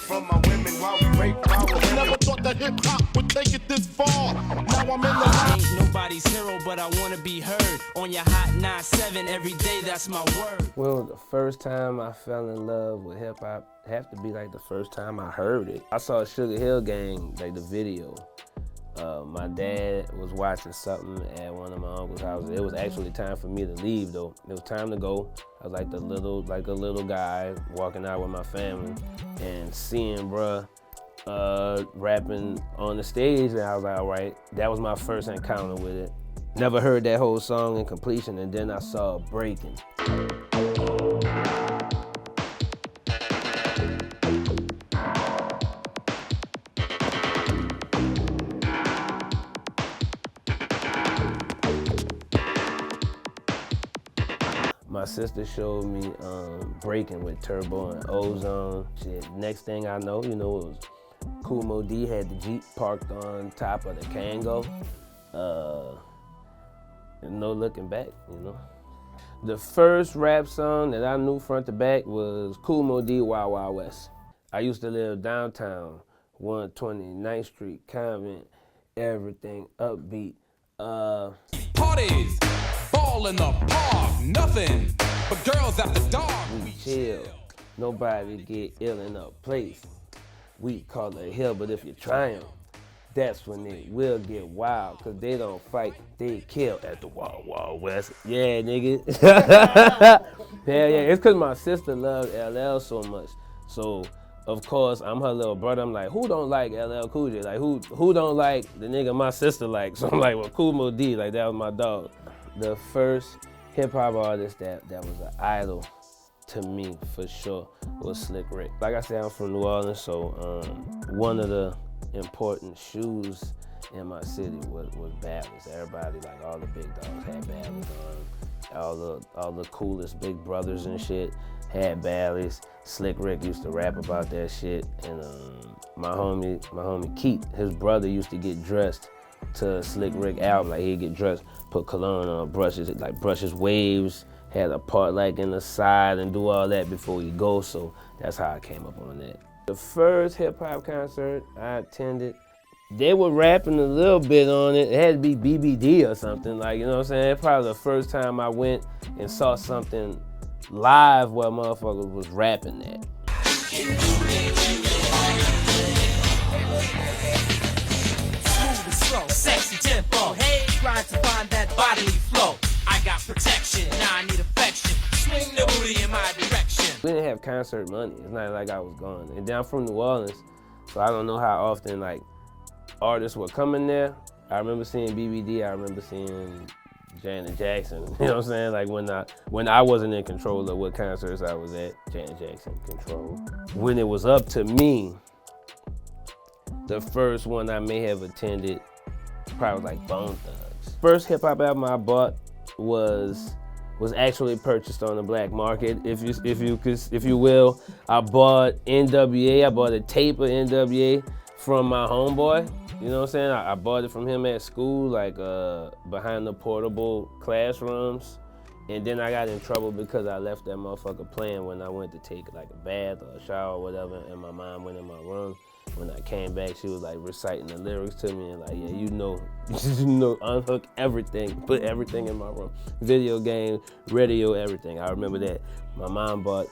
from my women while we rape our women. Never thought that hip hop would take it this far. Now I'm in the I ain't nobody's hero, but I wanna be heard. On your hot 9-7 every day, that's my word. Well, the first time I fell in love with hip hop have to be like the first time I heard it. I saw Sugar Hill Gang, like the video. My dad was watching something at one of my uncle's houses. It was actually time for me to leave though. It was time to go. I was like a little guy walking out with my family and seeing bruh rapping on the stage, and I was like, all right, that was my first encounter with it. Never heard that whole song in completion, and then I saw Breakin. My sister showed me Breakin with Turbo and Ozone. Shit, next thing I know, you know, it was Kool Moe Dee had the Jeep parked on top of the Kango. And no looking back, you know. The first rap song that I knew front to back was Kool Moe Dee, Wild Wild West. I used to live downtown, 129th Street, Convent, everything upbeat. Parties, ball in the park, nothing but girls after dark. We chill, nobody get ill in a place. We call it hell, but if you triumph, that's when it will get wild, cause they don't fight, they kill at the Wild Wild West. Yeah, nigga. Yeah, it's cause my sister loved LL so much. So, of course, I'm her little brother. I'm like, who don't like LL Cool J? Like, who don't like the nigga my sister likes? So I'm like, well, Kool Moe Dee, like that was my dog. The first hip hop artist that was an idol to me, for sure, was Slick Rick. Like I said, I'm from New Orleans, so one of the important shoes in my city was Bally's. Everybody, like all the big dogs had Bally's on. All the coolest big brothers and shit had Bally's. Slick Rick used to rap about that shit, and my homie Keith, his brother used to get dressed to Slick Rick album. Like he'd get dressed, put cologne on, brush his waves, had a part like in the side and do all that before he go. So that's how I came up on that. The first hip hop concert I attended, they were rapping a little bit on it. It had to be BBD or something, like, you know what I'm saying? Probably the first time I went and saw something live where motherfuckers was rapping that. Smooth and slow, sexy tempo. Hey, trying to find that bodily flow. I got protection, now I need affection. Swing the booty in my direction. We didn't have concert money. It's not like I was going. And then I'm from New Orleans, so I don't know how often like artists were coming there. I remember seeing BBD. I remember seeing Janet Jackson. You know what I'm saying? Like when I wasn't in control of what concerts I was at, Janet Jackson control. When it was up to me, the first one I may have attended probably was like Bone Thugs. First hip hop album I bought was actually purchased on the black market, if you will. I bought NWA. I bought a tape of NWA from my homeboy. You know what I'm saying? I bought it from him at school, like behind the portable classrooms. And then I got in trouble because I left that motherfucker playing when I went to take like a bath or a shower or whatever, and my mom went in my room. When I came back, she was like reciting the lyrics to me and like, yeah, you know, unhook everything, put everything in my room. Video game, radio, everything. I remember that. My mom bought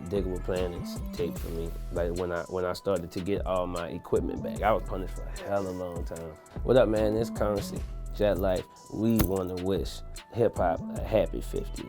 Diggable Planets tape for me, like when I started to get all my equipment back. I was punished for a hell of a long time. What up, man? It's Currency, Jet Life. We want to wish hip hop a happy 50th.